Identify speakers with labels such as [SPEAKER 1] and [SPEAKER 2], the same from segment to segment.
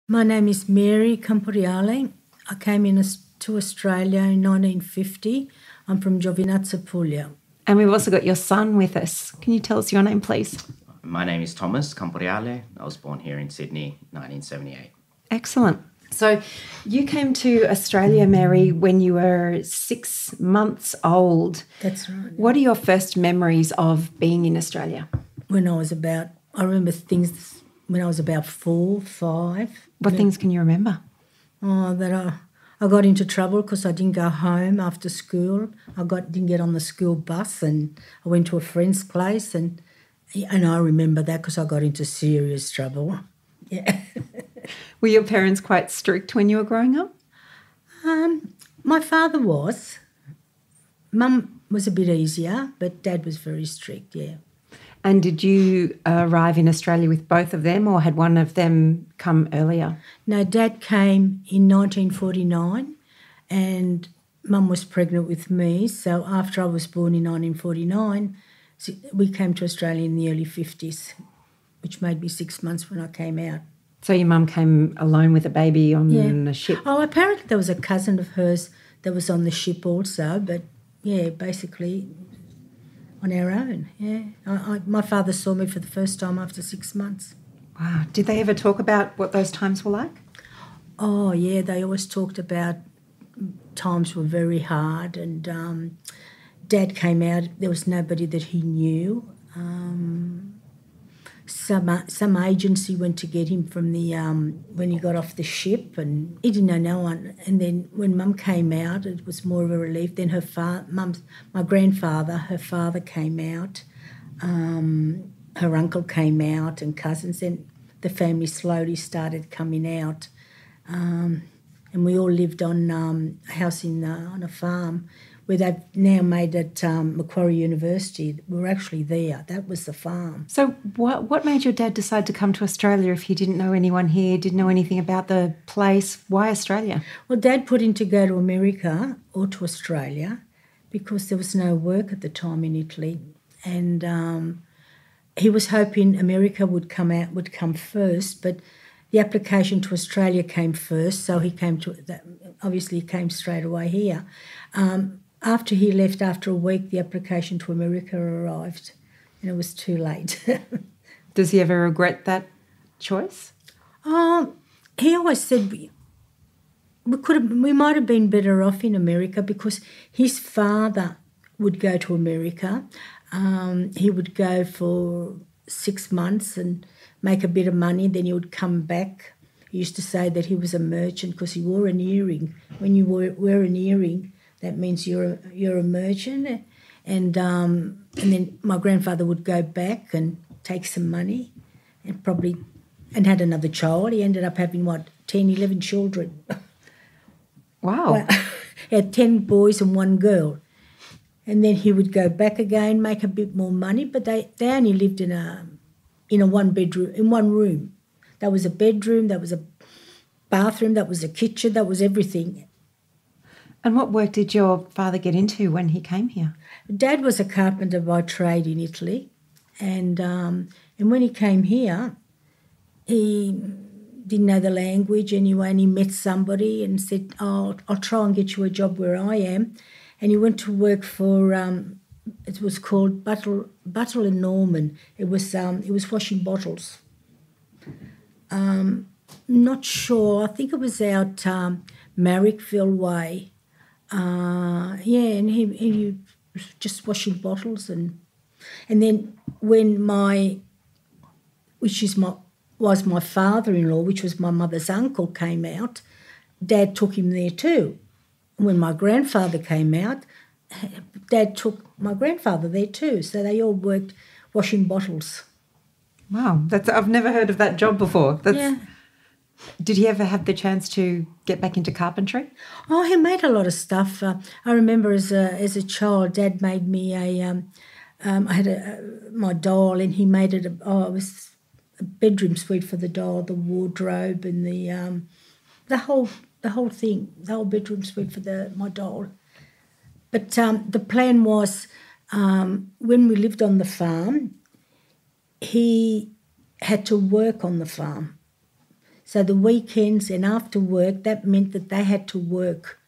[SPEAKER 1] My name is Mary Camporeale. I came to Australia in 1950. I'm from Giovinazza, Puglia.
[SPEAKER 2] And we've also got your son with us. Can you tell us your name, please?
[SPEAKER 3] My name is Thomas Camporeale. I was born here in Sydney, 1978.
[SPEAKER 2] Excellent. So you came to Australia, Mary, when you were 6 months old.
[SPEAKER 1] That's right.
[SPEAKER 2] What are your first memories of being in Australia?
[SPEAKER 1] I remember things when I was about 4, 5.
[SPEAKER 2] What things can you remember?
[SPEAKER 1] That I got into trouble because I didn't go home after school. Didn't get on the school bus, and I went to a friend's place, and I remember that because I got into serious trouble. Yeah.
[SPEAKER 2] Were your parents quite strict when you were growing up?
[SPEAKER 1] My father was. Mum was a bit easier, but Dad was very strict, yeah.
[SPEAKER 2] And did you arrive in Australia with both of them, or had one of them come earlier?
[SPEAKER 1] No, Dad came in 1949 and Mum was pregnant with me. So after I was born in 1949, we came to Australia in the early 50s, which made me 6 months when I came out.
[SPEAKER 2] So your mum came alone with a baby on a ship?
[SPEAKER 1] Oh, apparently there was a cousin of hers that was on the ship also, but, yeah, basically on our own, yeah. My father saw me for the first time after 6 months.
[SPEAKER 2] Wow. Did they ever talk about what those times were like?
[SPEAKER 1] Oh, yeah, they always talked about times were very hard, and Dad came out, there was nobody that he knew. Some agency went to get him from the when he got off the ship, and he didn't know no one. And then when Mum came out, it was more of a relief. Then my grandfather, her father came out, her uncle came out, and cousins. Then the family slowly started coming out, and we all lived on a house on a farm where they've now made at Macquarie University. We were actually there. That was the farm.
[SPEAKER 2] So what made your dad decide to come to Australia if he didn't know anyone here, didn't know anything about the place? Why Australia?
[SPEAKER 1] Well, Dad put in to go to America or to Australia because there was no work at the time in Italy. And he was hoping America would come first, but the application to Australia came first, so he came obviously he came straight away here. After he left, after a week, the application to America arrived, and it was too late.
[SPEAKER 2] Does he ever regret that choice?
[SPEAKER 1] He always said we might have been better off in America because his father would go to America. He would go for 6 months and make a bit of money, then he would come back. He used to say that he was a merchant because he wore an earring. When you wear an earring, that means you're a merchant, and then my grandfather would go back and take some money, and had another child. He ended up having 10, 11 children.
[SPEAKER 2] Wow!
[SPEAKER 1] Well, he had 10 boys and 1 girl, and then he would go back again, make a bit more money. But they only lived in a 1 bedroom, in 1 room. That was a bedroom. That was a bathroom. That was a kitchen. That was everything.
[SPEAKER 2] And what work did your father get into when he came here?
[SPEAKER 1] Dad was a carpenter by trade in Italy, and when he came here, he didn't know the language anyway, and he met somebody and said, "Oh, I'll try and get you a job where I am," and he went to work for it was called Buttle and Norman. It was washing bottles. Not sure. I think it was out Marrickville way. And he was just washing bottles, and then when was my father-in-law, which was my mother's uncle, came out, Dad took him there too. When my grandfather came out, Dad took my grandfather there too. So they all worked washing bottles.
[SPEAKER 2] Wow, I've never heard of that job before.
[SPEAKER 1] Yeah.
[SPEAKER 2] Did he ever have the chance to get back into carpentry?
[SPEAKER 1] Oh, he made a lot of stuff. I remember as a child, Dad made me I had my doll, and he made it. It was a bedroom suite for the doll, the wardrobe, and the whole thing, the whole bedroom suite for my doll. But the plan was when we lived on the farm, he had to work on the farm. So the weekends and after work, that meant that they had to work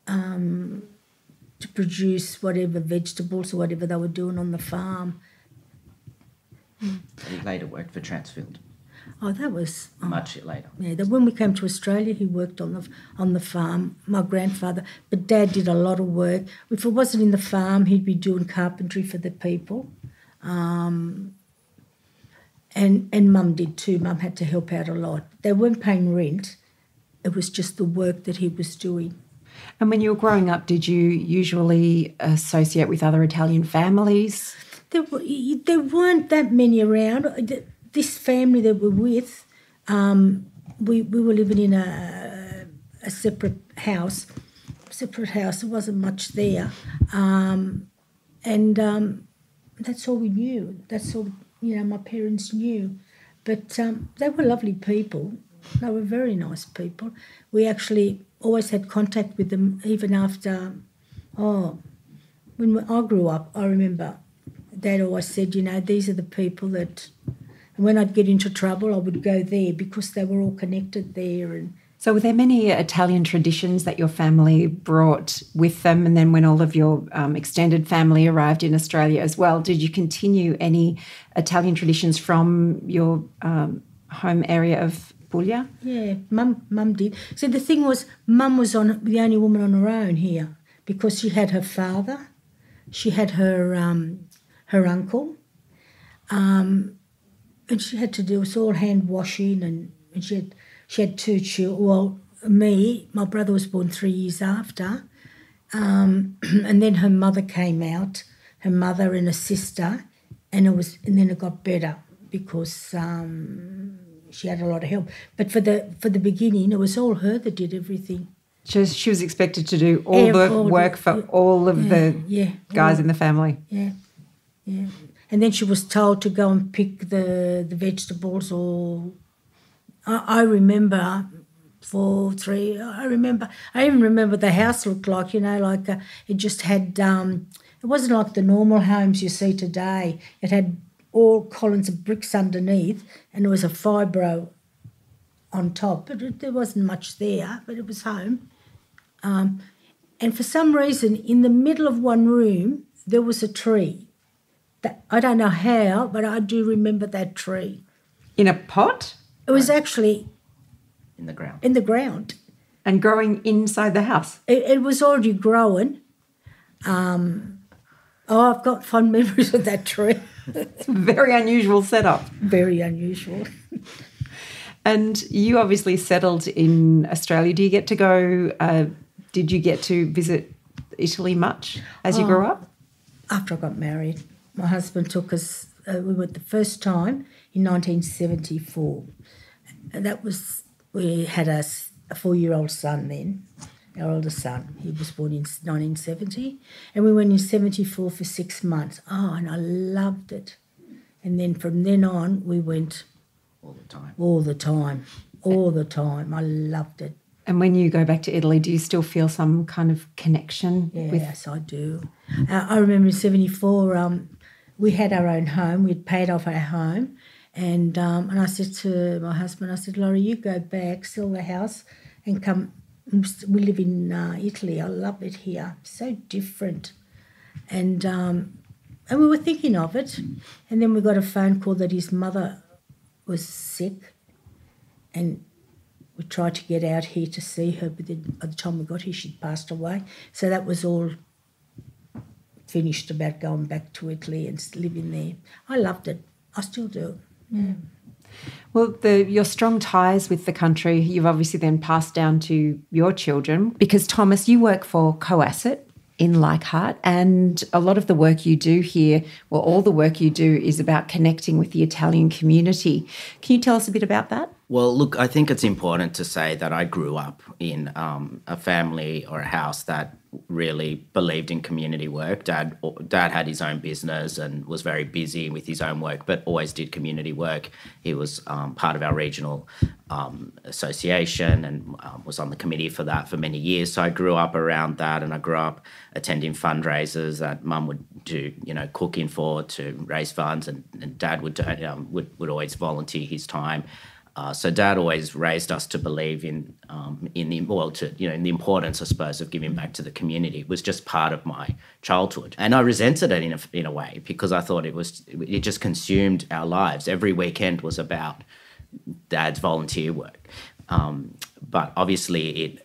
[SPEAKER 1] to produce whatever vegetables or whatever they were doing on the farm.
[SPEAKER 3] He later worked for Transfield.
[SPEAKER 1] Oh, that was
[SPEAKER 3] Much later.
[SPEAKER 1] Yeah, when we came to Australia, he worked on the farm. My grandfather, but Dad did a lot of work. If it wasn't in the farm, he'd be doing carpentry for the people, and Mum did too. Mum had to help out a lot. They weren't paying rent. It was just the work that he was doing.
[SPEAKER 2] And when you were growing up, did you usually associate with other Italian families?
[SPEAKER 1] There weren't that many around. This family that we're with, we were living in a separate house. There wasn't much there. That's all we knew. That's all, my parents knew. But they were lovely people. They were very nice people. We actually always had contact with them even after, when I grew up, I remember Dad always said, these are the people that, when I'd get into trouble, I would go there because they were all connected there. And
[SPEAKER 2] so were there many Italian traditions that your family brought with them? And then when all of your extended family arrived in Australia as well, did you continue any Italian traditions from your home area of Puglia?
[SPEAKER 1] Yeah, Mum did. So the thing was, Mum was the only woman on her own here because she had her father, she had her uncle, and she had to do us all hand washing, and she had 2 children. Well, my brother was born 3 years after, and then her mother came out, her mother and her sister, and then it got better because she had a lot of help. But for the beginning, it was all her that did everything.
[SPEAKER 2] She was expected to do all the work for all of the guys in the family.
[SPEAKER 1] Yeah. And then she was told to go and pick the vegetables. Or I remember I even remember the house looked like, it just had, it wasn't like the normal homes you see today. It had all columns of bricks underneath and there was a fibro on top. But there wasn't much there, but it was home. And for some reason, in the middle of one room, there was a tree. I don't know how, but I do remember that tree.
[SPEAKER 2] In a pot?
[SPEAKER 1] It was actually
[SPEAKER 3] in the ground.
[SPEAKER 1] In the ground.
[SPEAKER 2] And growing inside the house?
[SPEAKER 1] It was already growing. I've got fond memories of that tree.
[SPEAKER 2] It's a very unusual setup.
[SPEAKER 1] Very unusual.
[SPEAKER 2] And you obviously settled in Australia. Did you get to visit Italy much as you grew up?
[SPEAKER 1] After I got married. My husband took us, we went the first time in 1974. And we had a 4-year-old son then, our oldest son. He was born in 1970. And we went in 74 for 6 months. And I loved it. And then from then on, we went
[SPEAKER 3] all the time.
[SPEAKER 1] All the time. I loved it.
[SPEAKER 2] And when you go back to Italy, do you still feel some kind of connection?
[SPEAKER 1] Yes, I do. I remember in 74, we had our own home. We'd paid off our home. And I said to my husband, Laurie, you go back, sell the house and come. We live in Italy. I love it here. So different. And we were thinking of it. And then we got a phone call that his mother was sick. And we tried to get out here to see her, but then by the time we got here, she'd passed away. So that was all finished about going back to Italy and living there. I loved it. I still do. Yeah.
[SPEAKER 2] Well, your strong ties with the country, you've obviously then passed down to your children because, Thomas, you work for Coasset in Leichhardt, and a lot of the work you do here, well, all the work you do is about connecting with the Italian community. Can you tell us a bit about that?
[SPEAKER 3] Well, look, I think it's important to say that I grew up in a family or a house that really believed in community work. Dad had his own business and was very busy with his own work, but always did community work. He was part of our regional association and was on the committee for that for many years. So I grew up around that, and I grew up attending fundraisers that Mum would do, cooking for to raise funds, and Dad would always volunteer his time. So Dad always raised us to believe in the importance, I suppose, of giving back to the community. It was just part of my childhood, and I resented it in a way, because I thought it just consumed our lives. Every weekend was about Dad's volunteer work, but obviously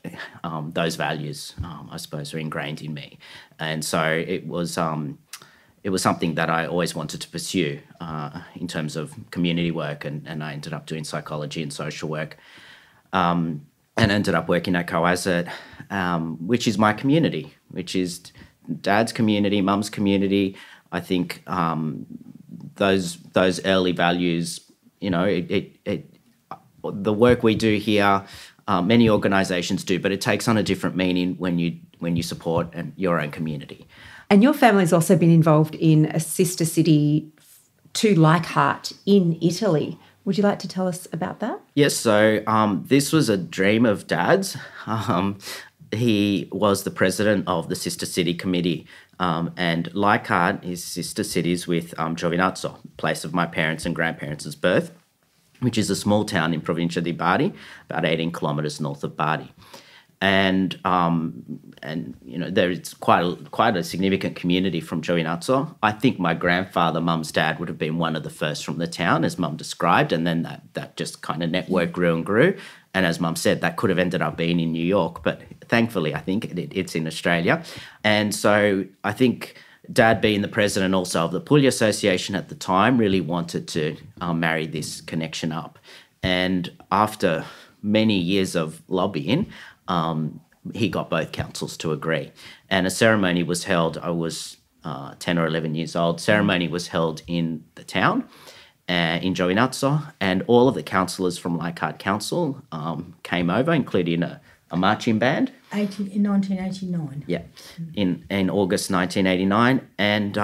[SPEAKER 3] those values, I suppose, are ingrained in me, and so it was something that I always wanted to pursue in terms of community work, and I ended up doing psychology and social work, and ended up working at COASIT, which is my community, which is Dad's community, Mum's community. I think those early values, the work we do here, many organisations do, but it takes on a different meaning when you support your own community.
[SPEAKER 2] And your family's also been involved in a sister city to Leichhardt in Italy. Would you like to tell us about that?
[SPEAKER 3] Yes, so this was a dream of Dad's. He was the president of the Sister City Committee, and Leichhardt is sister cities with Giovinazzo, place of my parents' and grandparents' birth, which is a small town in Provincia di Bari, about 18 kilometres north of Bari. And there is quite a significant community from Giovinazzo. I think my grandfather, Mum's dad, would have been one of the first from the town, as Mum described, and then that just kind of network grew and grew. And as Mum said, that could have ended up being in New York, but thankfully I think it's in Australia. And so I think Dad, being the president also of the Puglia Association at the time, really wanted to marry this connection up. And after many years of lobbying, he got both councils to agree. And a ceremony was held. I was 10 or 11 years old. Ceremony was held in the town, in Giovinazzo, and all of the councillors from Leichhardt Council came over, including a marching band.
[SPEAKER 1] In 1989.
[SPEAKER 3] Yeah, in August 1989, and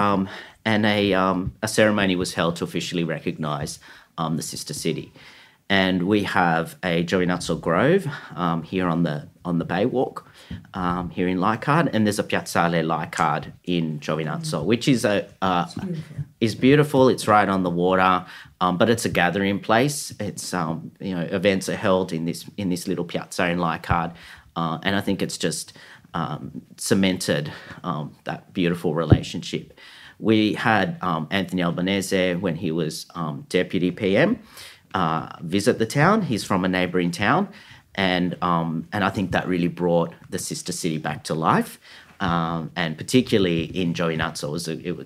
[SPEAKER 3] a ceremony was held to officially recognise the sister city. And we have a Giovinazzo Grove here on the Bay Walk here in Leichhardt, and there's a Piazzale Leichhardt in Giovinazzo, which is beautiful. It's right on the water, but it's a gathering place. It's events are held in this little piazza in Leichhardt, and I think it's just cemented that beautiful relationship. We had Anthony Albanese, when he was deputy PM, visit the town. He's from a neighbouring town, and I think that really brought the sister city back to life. And particularly in Giovinazzo,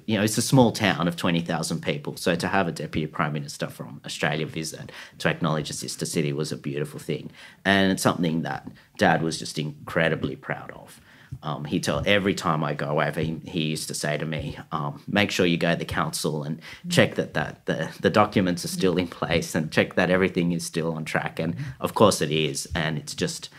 [SPEAKER 3] it's a small town of 20,000 people. So to have a deputy prime minister from Australia visit to acknowledge a sister city was a beautiful thing, and it's something that Dad was just incredibly proud of. Every time I go over, he used to say to me, make sure you go to the council and check that the documents are still in place, and check that everything is still on track. And of course it is. And it's just,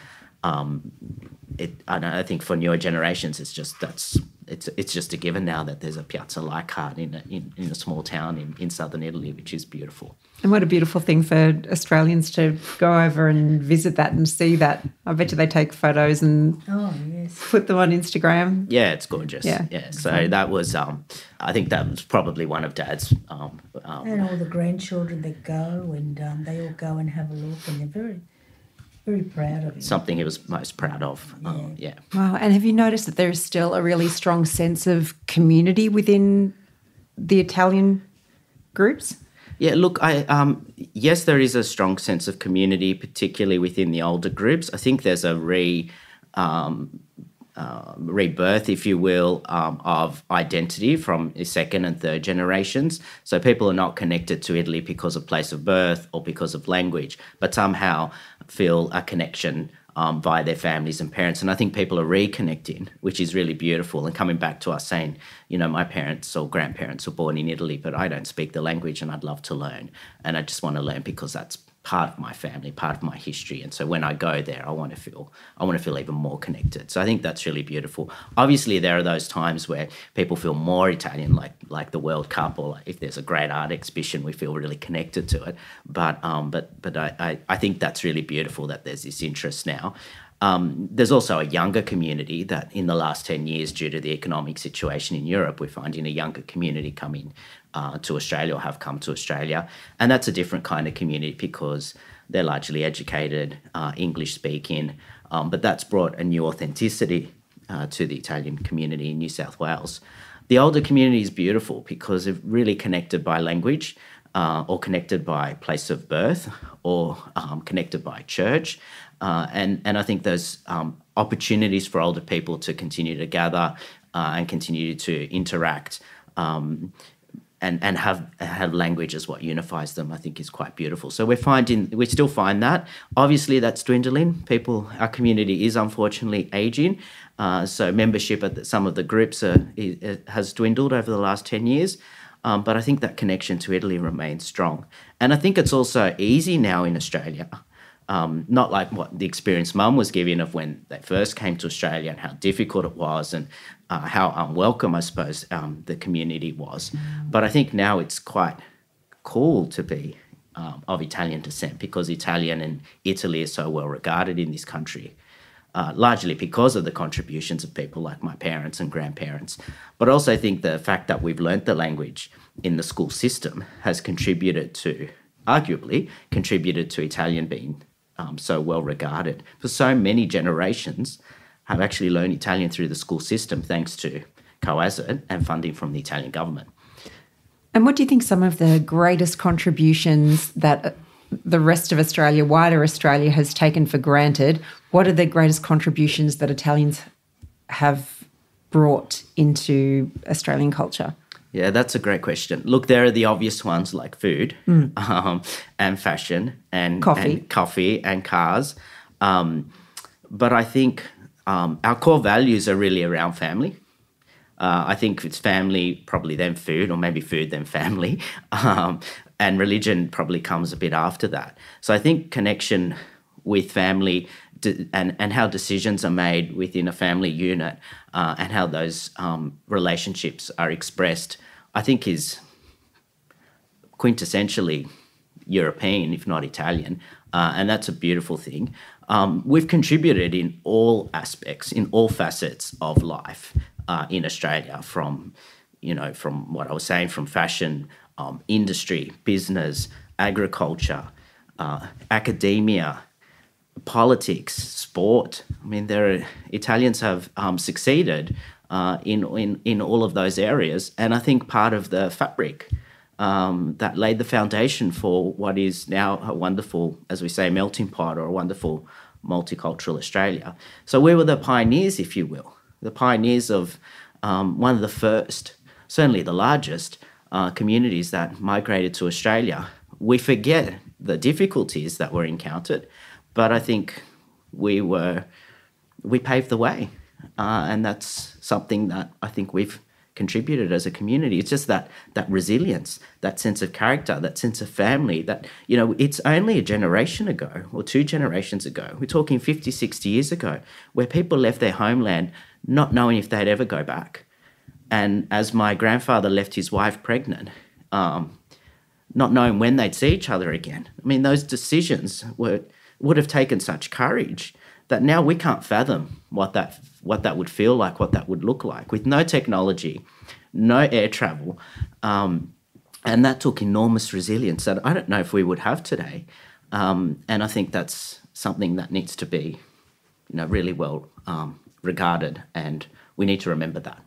[SPEAKER 3] I think for newer generations, it's just a given now that there's a Piazza Leichhardt in a small town in southern Italy, which is beautiful.
[SPEAKER 2] And what a beautiful thing for Australians to go over and visit that and see that. I bet you they take photos and put them on Instagram.
[SPEAKER 3] Yeah, it's gorgeous. Yeah. So that was, I think that was probably one of Dad's.
[SPEAKER 1] And all the grandchildren that go, and they all go and have a look, and they're very, very proud of it.
[SPEAKER 3] Something he was most proud of.
[SPEAKER 1] Yeah.
[SPEAKER 2] Wow. And have you noticed that there is still a really strong sense of community within the Italian groups?
[SPEAKER 3] Yeah, look, yes, there is a strong sense of community, particularly within the older groups. I think there's a rebirth, if you will, of identity from second and third generations. So people are not connected to Italy because of place of birth or because of language, but somehow feel a connection via their families and parents. And I think people are reconnecting, which is really beautiful, and coming back to us saying, my parents or grandparents were born in Italy, but I don't speak the language and I'd love to learn. And I just want to learn because that's part of my family, part of my history. And so when I go there, I want to feel even more connected. So I think that's really beautiful. Obviously, there are those times where people feel more Italian, like the World Cup, or if there's a great art exhibition, we feel really connected to it. But I think that's really beautiful that there's this interest now. There's also a younger community that in the last 10 years, due to the economic situation in Europe, we're finding a younger community coming to Australia, or have come to Australia. And that's a different kind of community because They're largely educated, English speaking, but that's brought a new authenticity to the Italian community in New South Wales. The older community is beautiful because they're really connected by language, or connected by place of birth, or connected by church. And I think there's opportunities for older people to continue to gather and continue to interact, and have language as what unifies them, I think is quite beautiful. So we still find that. Obviously, that's dwindling. Our community is unfortunately aging. So membership at some of the groups has dwindled over the last 10 years. But I think that connection to Italy remains strong. And I think it's also easy now in Australia, not like what the experience Mum was giving of when they first came to Australia and how difficult it was, and how unwelcome, I suppose, the community was. But I think now it's quite cool to be of Italian descent, because Italian and Italy is so well regarded in this country. Largely because of the contributions of people like my parents and grandparents. But I also think the fact that we've learnt the language in the school system has arguably contributed to Italian being so well regarded. For so many generations have actually learned Italian through the school system, thanks to COASIT and funding from the Italian government.
[SPEAKER 2] And what do you think some of the greatest contributions that the rest of Australia, wider Australia, has taken for granted? What are the greatest contributions that Italians have brought into Australian culture?
[SPEAKER 3] Yeah, that's a great question. Look, there are the obvious ones like food, and fashion, and coffee and cars. But I think our core values are really around family. I think it's family, probably then food, or maybe food, then family. And religion probably comes a bit after that. So I think connection with family and how decisions are made within a family unit, and how those relationships are expressed, I think is quintessentially European, if not Italian, and that's a beautiful thing. We've contributed in all aspects, in all facets of life in Australia, from what I was saying, from fashion, industry, business, agriculture, academia, politics, sport. I mean, Italians have succeeded in all of those areas, and I think part of the fabric that laid the foundation for what is now a wonderful, as we say, melting pot, or a wonderful multicultural Australia. So we were the pioneers, if you will, the pioneers of one of the first, certainly the largest, communities that migrated to Australia. We forget the difficulties that were encountered, but I think we paved the way, and that's something that I think we've contributed as a community. It's just that resilience, that sense of character, that sense of family, that, it's only a generation ago or 2 generations ago. We're talking 50, 60 years ago, where people left their homeland not knowing if they'd ever go back. And as my grandfather left his wife pregnant, not knowing when they'd see each other again. I mean, those decisions would have taken such courage that now we can't fathom what that would feel like, what that would look like, with no technology, no air travel. And that took enormous resilience that I don't know if we would have today. And I think that's something that needs to be, really well regarded, and we need to remember that.